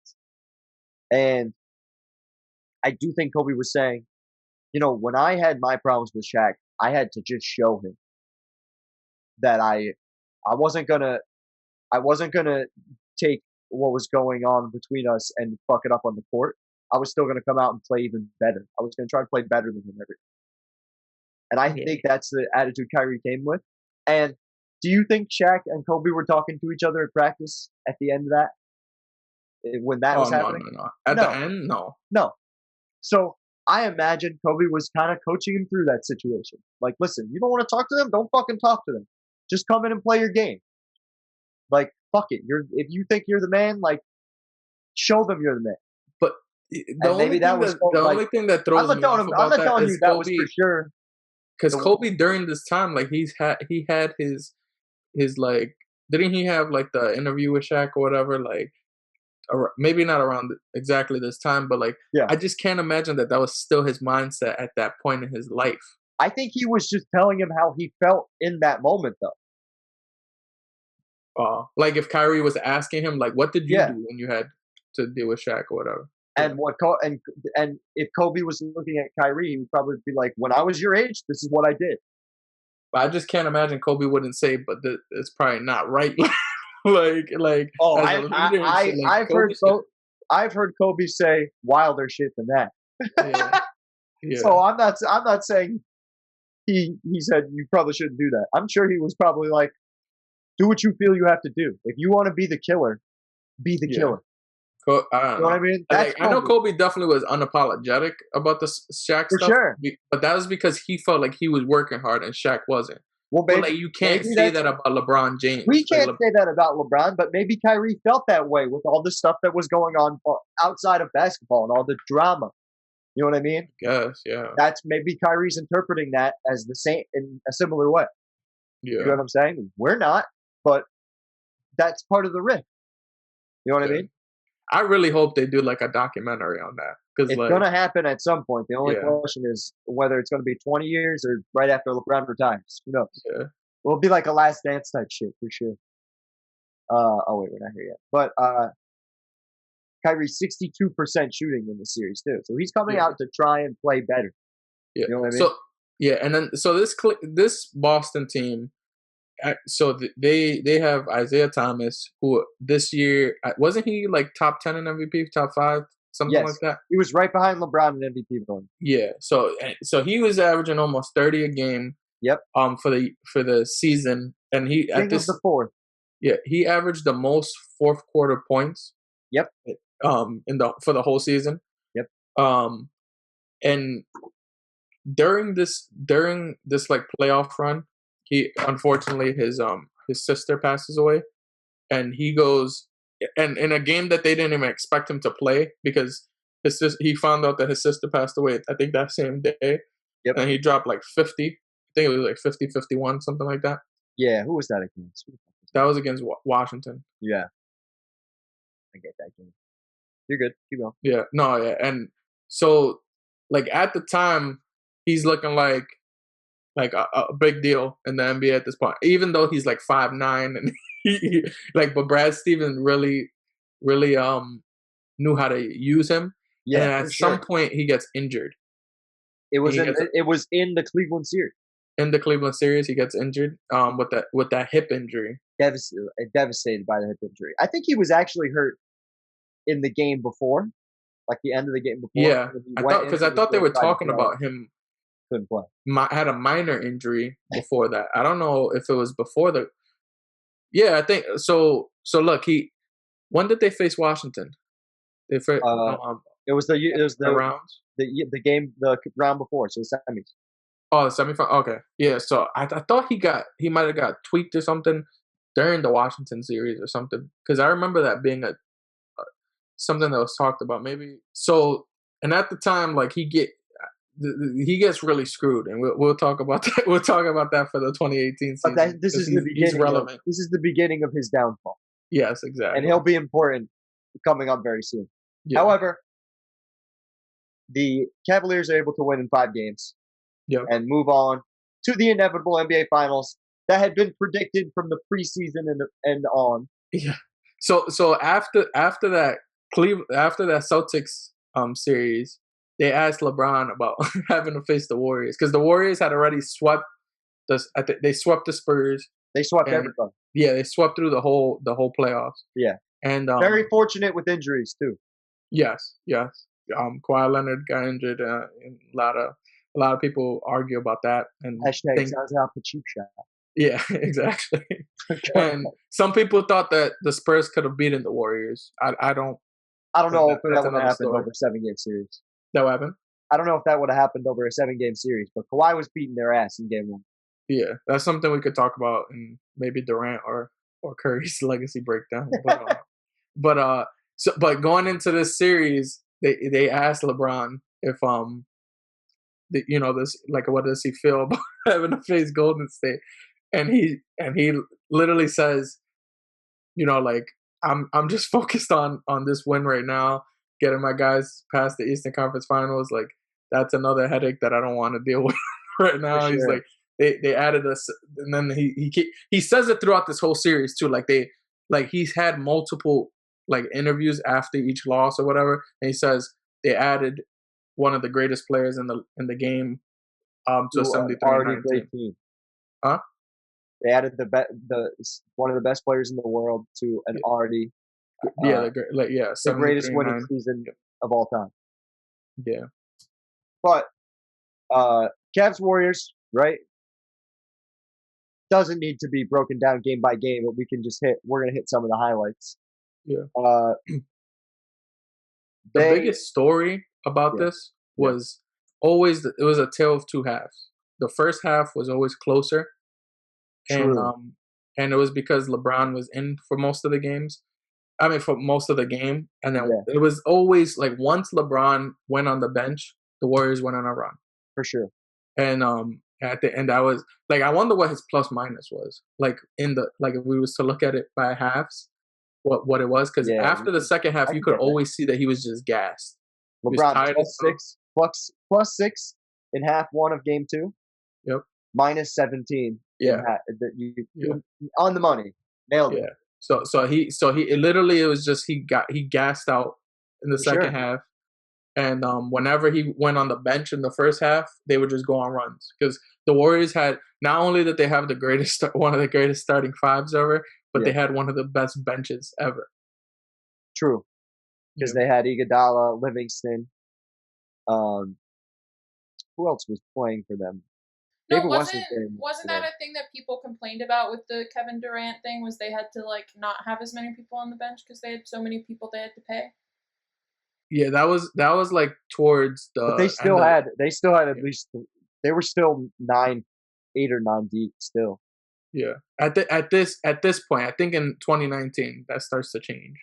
And I do think Kobe was saying, when I had my problems with Shaq, I had to just show him that I wasn't gonna take what was going on between us and fuck it up on the court, I was still going to come out and play even better. I was going to try to play better than him every. And I think that's the attitude Kyrie came with. And do you think Shaq and Kobe were talking to each other at practice at the end of that? When that was happening? No. At the end, no. No. So I imagine Kobe was kind of coaching him through that situation. Like, listen, you don't want to talk to them? Don't fucking talk to them. Just come in and play your game. Like, fuck it. If you think you're the man, like, show them you're the man. But the only thing that throws me off about that is that was for sure. Because Kobe during this time, like he had his like, didn't he have like the interview with Shaq or whatever, like maybe not around exactly this time, but like I just can't imagine that was still his mindset at that point in his life. I think he was just telling him how he felt in that moment, though. Like if Kyrie was asking him, like, what did you do when you had to deal with Shaq or whatever? And and if Kobe was looking at Kyrie, he would probably be like, "When I was your age, this is what I did." But I just can't imagine Kobe wouldn't say, "But it's probably not right." like. Oh, I've heard Kobe say wilder shit than that. Yeah. So I'm not saying he said you probably shouldn't do that. I'm sure he was probably like, do what you feel you have to do. If you want to be the killer, be the killer. I don't know what I mean? I know Kobe definitely was unapologetic about the Shaq stuff. Sure. But that was because he felt like he was working hard and Shaq wasn't. Well, maybe, like you can't say that about LeBron James. We can't say that about LeBron, but maybe Kyrie felt that way with all the stuff that was going on outside of basketball and all the drama. You know what I mean? Yes, yeah. That's maybe Kyrie's interpreting that as the same in a similar way. Yeah. You know what I'm saying? We're not, but that's part of the rift. You know what I mean? I really hope they do like a documentary on that, because it's going to happen at some point. The only question is whether it's going to be 20 years or right after LeBron retires. Who knows? Yeah. Well, it'll be like a Last Dance type shit for sure. Oh wait, we're not here yet. But Kyrie's 62% shooting in the series too, so he's coming out to try and play better. Yeah. You know what I mean? And then this Boston team. So they have Isaiah Thomas, who this year wasn't he like top 10 in MVP, top 5, something like that. He was right behind LeBron in MVP voting. Yeah, so he was averaging almost 30 a game. Yep. For the season, and he at this the fourth. Yeah, he averaged the most fourth quarter points. Yep. For the whole season. Yep. And during this like playoff run, he unfortunately his sister passes away, and he goes and in a game that they didn't even expect him to play because he found out that his sister passed away. I think that same day. Yep. And he dropped like 50. I think it was like 50, 51, something like that. Yeah, who was that against? That was against Washington. Yeah, I get that game. You're good. Keep going. Yeah, no, yeah, and so like at the time, he's looking like a big deal in the NBA at this point, even though he's like 5'9" and he but Brad Stevens really knew how to use him. Yeah, and at some point he gets injured. It was in the Cleveland series. In the Cleveland series, he gets injured with that hip injury. Devastated by the hip injury. I think he was actually hurt in the game before, like the end of the game before. Yeah, I thought they were talking about him. Couldn't play. Had a minor injury before that. I don't know if it was before the. Yeah, I think so. So look, when did they face Washington? It was the rounds. The game, the round before, so the semis. Oh, the semifinal. Okay, yeah. So I thought he might have got tweaked or something during the Washington series or something, because I remember that being something that was talked about. Maybe so. And at the time, like he gets really screwed, and we'll talk about that. We'll talk about that for the 2018 season. But this is the beginning. He's relevant. This is the beginning of his downfall. Yes, exactly. And he'll be important coming up very soon. Yeah. However, the Cavaliers are able to win in 5 games and move on to the inevitable NBA Finals that had been predicted from the preseason and on. Yeah. So after that Celtics series, they asked LeBron about having to face the Warriors, because the Warriors had already swept they swept the Spurs. They swept everybody. Yeah, they swept through the whole playoffs. Yeah. And very fortunate with injuries too. Yes. Kawhi Leonard got injured, and a lot of people argue about that and Hashtag think, Zaza for cheap shot. yeah, exactly. And some people thought that the Spurs could have beaten the Warriors. I don't. I don't know if that That's would have another happened story. over a 7-game series. That happened. I don't know if that would have happened over a 7-game series, but Kawhi was beating their ass in game 1. Yeah, that's something we could talk about in maybe Durant or Curry's legacy breakdown. But going into this series, they asked LeBron if this, like, what does he feel about having to face Golden State, and he literally says, like, I'm just focused on this win right now, getting my guys past the Eastern Conference Finals. Like, that's another headache that I don't want to deal with right now. For He's sure. like, they added us, and then he says it throughout this whole series too. Like he's had multiple like interviews after each loss or whatever, and he says they added one of the greatest players in the game to a 73-9 great team. Huh? They added one of the best players in the world to an already the greatest winning season of all time. Yeah. But Cavs Warriors, right? Doesn't need to be broken down game by game, but we're gonna hit some of the highlights. Yeah. The biggest story about this was always it was a tale of two halves. The first half was always closer. True. And it was because LeBron was in for most of the games. I mean, for most of the game, and then it was always like once LeBron went on the bench, the Warriors went on a run. For sure. And at the end, I was like, I wonder what his plus minus was. Like if we was to look at it by halves, what it was, because after the second half, you could always see that he was just gassed. LeBron plus 6 in half 1 of game 2. Yep. Minus 17. Yeah. On the money. Nailed it. So he literally, it was just he gassed out in the second half, and whenever he went on the bench in the first half, they would just go on runs, because the Warriors had not only that they have one of the greatest starting fives ever, but they had one of the best benches ever. True, because they had Iguodala, Livingston. Who else was playing for them? No, wasn't that a thing that people complained about with the Kevin Durant thing? Was they had to like not have as many people on the bench because they had so many people they had to pay? Yeah, that was like towards the. But they still had at least, they were still 8 or 9 deep still. Yeah, at this point, I think in 2019 that starts to change.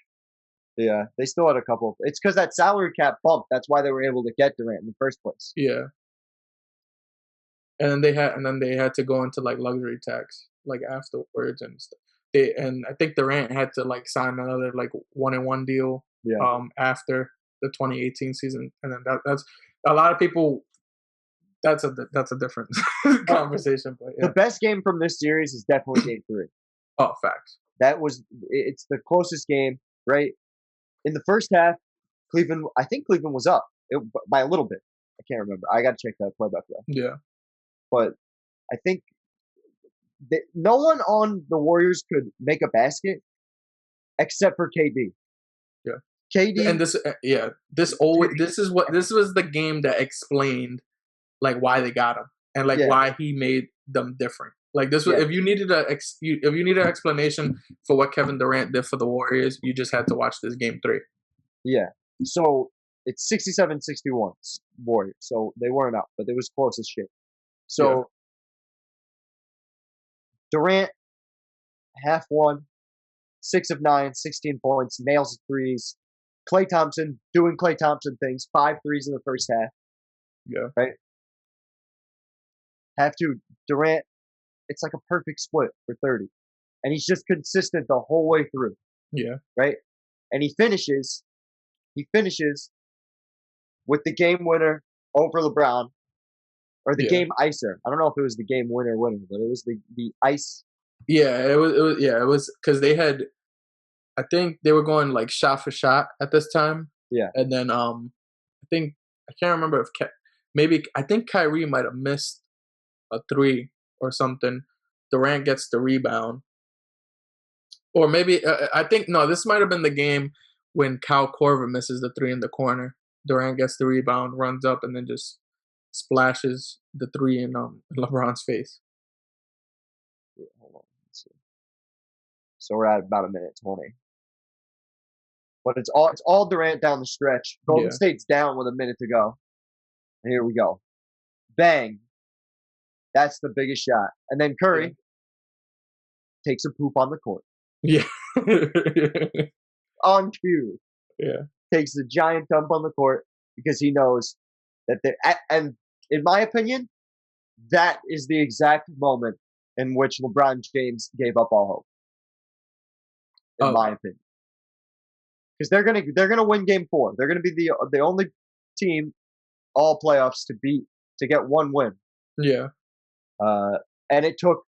Yeah, they still had a couple. It's because that salary cap bump. That's why they were able to get Durant in the first place. Yeah. And then they had to go into like luxury tax like afterwards and stuff. And I think Durant had to like sign another like 1-and-1 deal after the 2018 season, and then that's a lot of people. That's a different conversation. But the best game from this series is definitely Game 3. Oh, facts. It's the closest game, right? In the first half, I think Cleveland was up by a little bit. I can't remember. I got to check that play-by-play. Yeah. But I think no one on the Warriors could make a basket except for KD. Yeah. KD. And this was the game that explained like why they got him and like why he made them different. Like this was, if you needed an explanation for what Kevin Durant did for the Warriors, you just had to watch this Game 3. Yeah. So it's 67-61 Warriors. So they weren't up, but it was close as shit. So Durant, half 1, 6 of 9, 16 points, nails the threes. Klay Thompson doing Klay Thompson things, 5 threes in the first half. Yeah. Right? Half 2, Durant, it's like a perfect split for 30. And he's just consistent the whole way through. Yeah. Right? And he finishes with the game winner over LeBron. Or the game icer. I don't know if it was the game winner, but it was the ice. Yeah, it was because they had, I think they were going like shot for shot at this time. Yeah. And then I can't remember if I think Kyrie might have missed a 3 or something. Durant gets the rebound, Or maybe I think no, this might have been the game when Kyle Korver misses the three in the corner. Durant gets the rebound, runs up, and then just splashes the three in LeBron's face. Yeah, hold on. Let's see. So we're at about a minute 20. But it's all Durant down the stretch. Golden State's down with a minute to go. And here we go. Bang. That's the biggest shot. And then Curry takes a poop on the court. Yeah. On cue. Yeah. Takes a giant dump on the court because he knows that and in my opinion, that is the exact moment in which LeBron James gave up all hope. In my opinion. Because they're gonna win game 4. They're gonna be the only team all playoffs to get one win. Yeah. And it took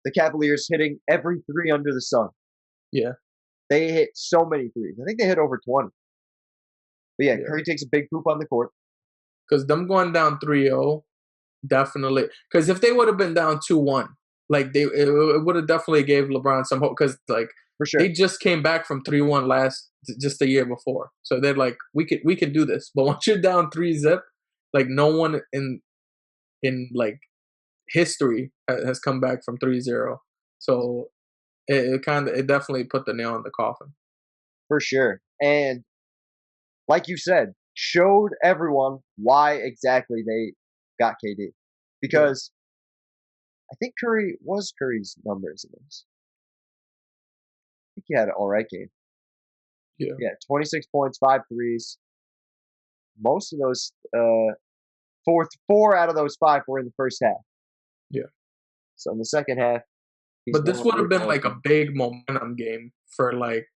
the Cavaliers hitting every three under the sun. Yeah. They hit so many threes. I think they hit over 20. But yeah, Curry takes a big poop on the court. Because them going down 3-0, definitely. Because if they would have been down 2-1, like it would have definitely gave LeBron some hope. Because like for sure, they just came back from 3-1 just the year before. So they're like, we could do this. But once you're down 3-0, like no one in like history has come back from 3-0. So it definitely put the nail in the coffin. For sure. And like you said, showed everyone why exactly they got KD. Because I think Curry's numbers in this. I think he had an alright game. Yeah. Yeah, 26 points, 5 threes. Most of those, 4 out of those 5 were in the first half. Yeah. So in the second half, but this would have been like a big momentum game for like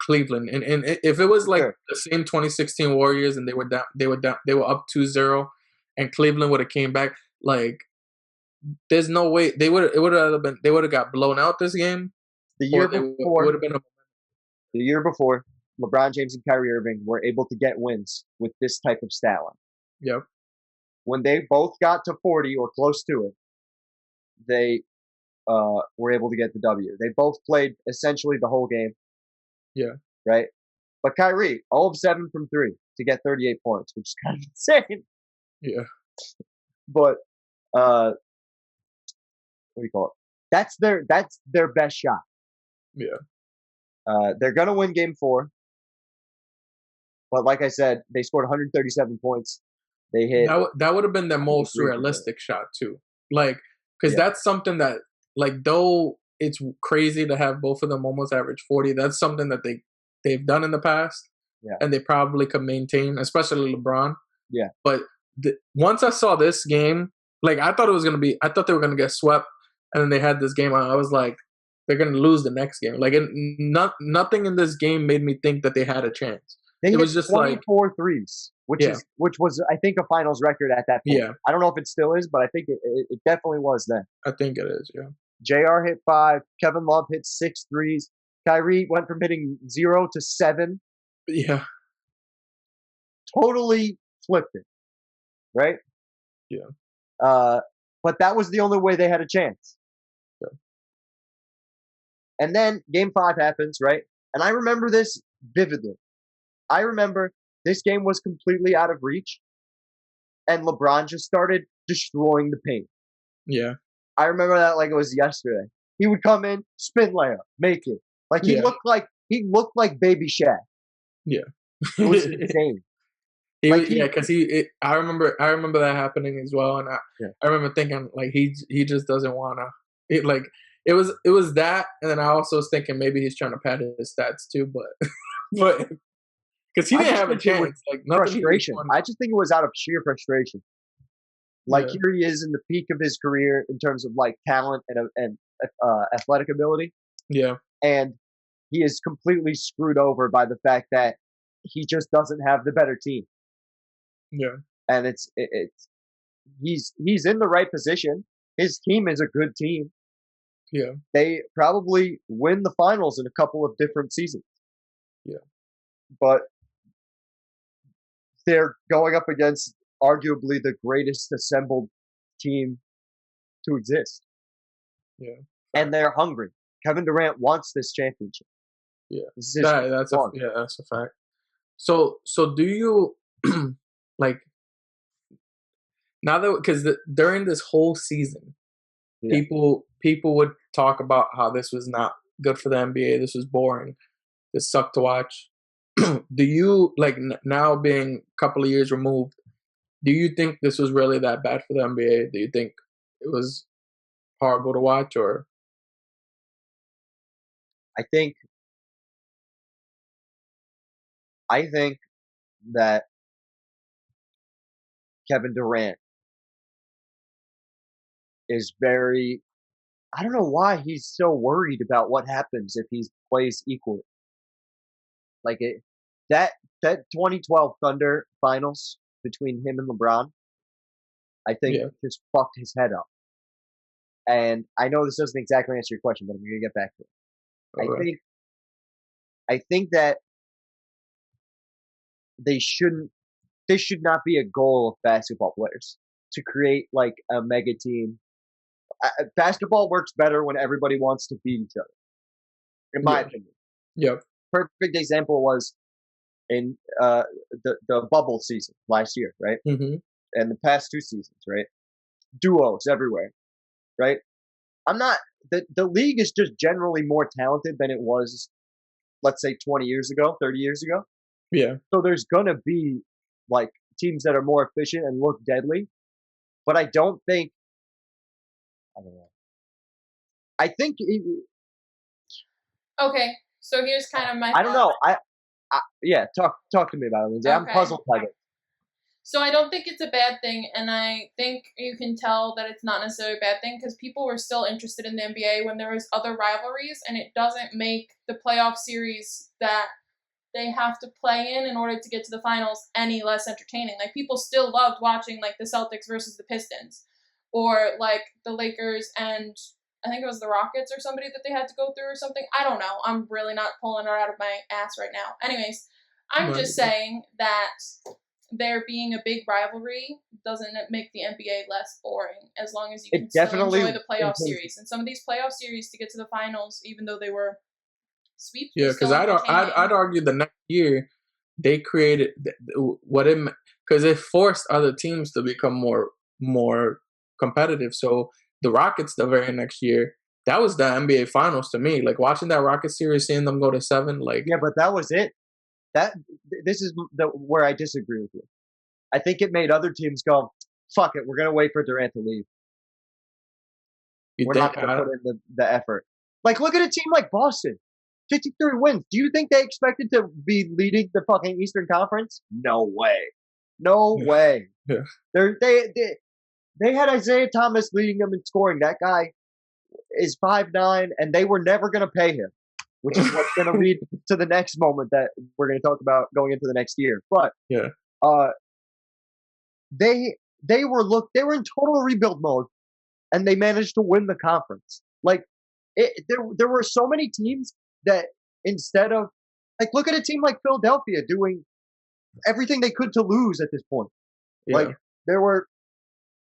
Cleveland, and if it was like the same 2016 Warriors and they were up 2-0, and Cleveland would have came back, like there's no way they would have got blown out this game. The year before, LeBron James and Kyrie Irving were able to get wins with this type of stat line. Yep. When they both got to 40 or close to it, they were able to get the W. They both played essentially the whole game. Yeah. Right? But Kyrie, 0 of 7 from 3 to get 38 points, which is kind of insane. Yeah. But what do you call it? That's their best shot. Yeah. They're gonna win game 4. But like I said, they scored 137 points. They hit that would have been their most realistic shot too. Like, because that's something that, like, though it's crazy to have both of them almost average 40, that's something that they've done in the past, and they probably could maintain, especially LeBron. Yeah. But once I saw this game, like I thought they were gonna get swept, and then they had this game. I was like, they're gonna lose the next game. Like, nothing in this game made me think that they had a chance. It was just 24 threes, which was I think a finals record at that point. Yeah. I don't know if it still is, but I think it definitely was then. I think it is. Yeah. JR hit 5. Kevin Love hit 6 threes. Kyrie went from hitting 0 to 7. Yeah. Totally flipped it. Right? Yeah. But that was the only way they had a chance. Yeah. And then game 5 happens, right? And I remember this vividly. I remember this game was completely out of reach, and LeBron just started destroying the paint. Yeah. I remember that like it was yesterday. He would come in, spin layup, make it. Like he looked like Baby Shaq. Yeah. It was insane. Because I remember that happening as well, and I remember thinking like he just doesn't wanna. It was that, and then I also was thinking maybe he's trying to pad his stats too, but because he didn't have a chance. Like frustration. I just think it was out of sheer frustration. Like here he is in the peak of his career in terms of like talent and athletic ability. Yeah. And he is completely screwed over by the fact that he just doesn't have the better team. Yeah. And he's in the right position. His team is a good team. Yeah. They probably win the finals in a couple of different seasons. Yeah. But they're going up against arguably the greatest assembled team to exist. Yeah. And they're hungry. Kevin Durant wants this championship. Yeah, this is that's a fact. So do you like now that because during this whole season, people would talk about how this was not good for the NBA. This was boring. This sucked to watch. Do you like now being a couple of years removed? Do you think this was really that bad for the NBA? Do you think it was horrible to watch, or? I think that Kevin Durant is very. I don't know why he's so worried about what happens if he plays equally. Like that 2012 Thunder finals between him and LeBron, I think just fucked his head up. And I know this doesn't exactly answer your question, but I'm gonna get back to it. Okay. I think that this should not be a goal of basketball players to create like a mega team. Basketball works better when everybody wants to beat each other, in my opinion. Yep. Perfect example was in the bubble season last year, right? Mm-hmm. And the past 2 seasons, right? Duos everywhere, right? The league is just generally more talented than it was, let's say 20 years ago, 30 years ago. Yeah. So there's gonna be like teams that are more efficient and look deadly, but I don't know. I think. Okay, so here's kind of my. I don't know. Yeah, talk to me about it, Lindsay. Okay. I'm puzzled by it. So I don't think it's a bad thing, and I think you can tell that it's not necessarily a bad thing because people were still interested in the NBA when there was other rivalries, and it doesn't make the playoff series that they have to play in order to get to the finals any less entertaining. Like, people still loved watching, like, the Celtics versus the Pistons, or, like, the Lakers and I think it was the Rockets or somebody that they had to go through or something. I don't know. I'm really not pulling it out of my ass right now. Anyways, I'm just saying that there being a big rivalry doesn't make the NBA less boring as long as you can still enjoy the playoff series. And some of these playoff series to get to the finals, even though they were sweeps. Yeah, because I'd argue the next year they created because it forced other teams to become more competitive. So the Rockets the very next year, that was the NBA Finals to me. Like, watching that Rockets series, seeing them go to 7, like, yeah, but that was it. This is where I disagree with you. I think it made other teams go, fuck it, we're gonna wait for Durant to leave. We're not gonna put in the effort. Like, look at a team like Boston, 53 wins. Do you think they expected to be leading the fucking Eastern Conference? No way. No way. Yeah. They had Isaiah Thomas leading them in scoring. That guy is 5'9", and they were never going to pay him, which is what's going to lead to the next moment that we're going to talk about going into the next year. But they were in total rebuild mode, and they managed to win the conference. Like, there were so many teams that instead of, like, look at a team like Philadelphia doing everything they could to lose at this point. Yeah. Like,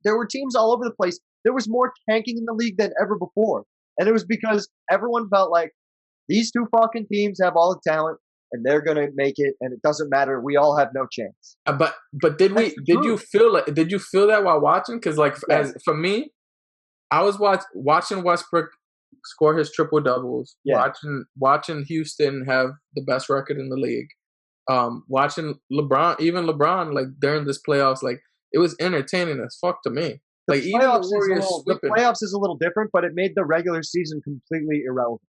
there were teams all over the place. There was more tanking in the league than ever before. And it was because everyone felt like these 2 fucking teams have all the talent and they're going to make it, and it doesn't matter. We all have no chance. But did you feel that while watching? Because, like, for me, I was watching Westbrook score his triple doubles, watching Houston have the best record in the league, watching LeBron, like, during this playoffs, like, it was entertaining as fuck to me. Like, even the playoffs is a little different, but it made the regular season completely irrelevant.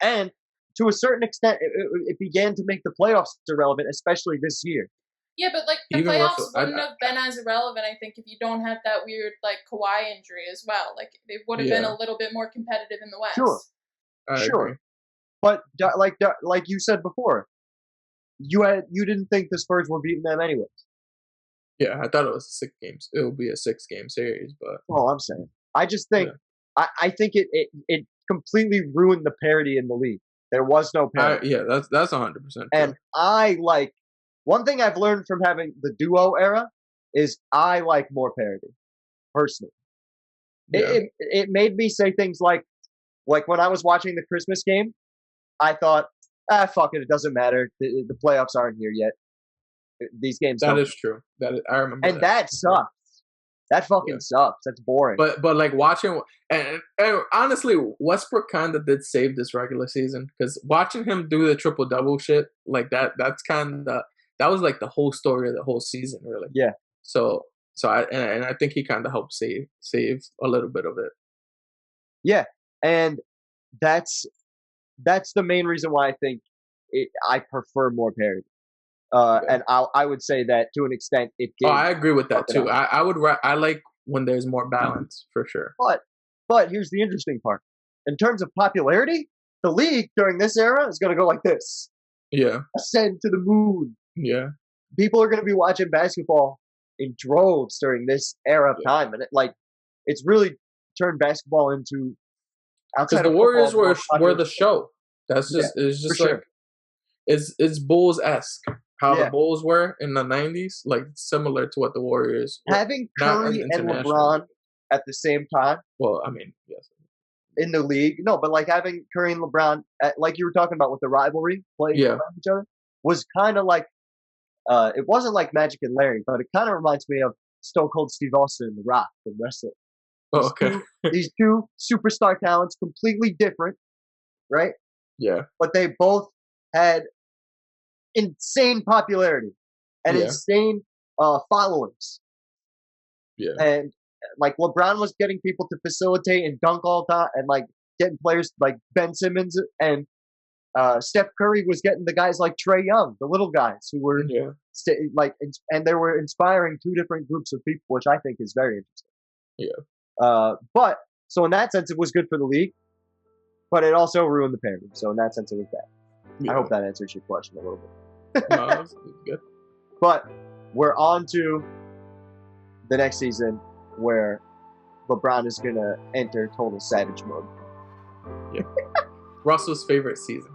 And to a certain extent, it began to make the playoffs irrelevant, especially this year. Yeah, but, like, the playoffs wouldn't have been as irrelevant, I think, if you don't have that weird, like, Kawhi injury as well. Like, it would have been a little bit more competitive in the West. Sure. Agree. But like you said before, you didn't think the Spurs were beating them anyways. Yeah, I thought it was 6 games. It would be a 6-game series, but all I'm saying, I just think I think it completely ruined the parity in the league. There was no parity. That's 100%. And I like one thing I've learned from having the duo era is I like more parity, personally. Yeah. It made me say things like, like when I was watching the Christmas game, I thought, fuck it, it doesn't matter. The playoffs aren't here yet. These games That don't. is true. I remember And that sucks. That fucking sucks. That's boring. But like watching and honestly, Westbrook kind of did save this regular season because watching him do the triple double shit like that's kind of that was like the whole story of the whole season, really. Yeah. So I think he kind of helped save a little bit of it. Yeah, and that's the main reason why I think I prefer more parity. And I would say that to an extent it did. Oh, I agree with that too. I like when there's more balance for sure. But here's the interesting part. In terms of popularity, the league during this era is going to go like this. Yeah. Ascend to the moon. Yeah. People are going to be watching basketball in droves during this era of time, and it's really turned basketball into outside. Because the Warriors were the show. That's just it's just like sure. It's Bulls-esque. How the Bulls were in the 90s, like similar to what the Warriors were. Having Curry and LeBron at the same time. Well, I mean, yes. In the league, no, but like having Curry and LeBron, like you were talking about with the rivalry playing each other, was kind of like, it wasn't like Magic and Larry, but it kind of reminds me of Stone Cold Steve Austin and The Rock from wrestling. These two superstar talents, completely different, right? Yeah. But they both had insane popularity and insane followings. Yeah. And like LeBron was getting people to facilitate and dunk all the time, and like getting players like Ben Simmons, and Steph Curry was getting the guys like Trae Young, the little guys who were and they were inspiring two different groups of people, which I think is very interesting. Yeah. But so in that sense, it was good for the league, but it also ruined the parity. So in that sense, it was bad. Yeah. I hope that answers your question a little bit. No, that's good. But we're on to the next season where LeBron is going to enter total savage mode. Yeah. Russell's favorite season.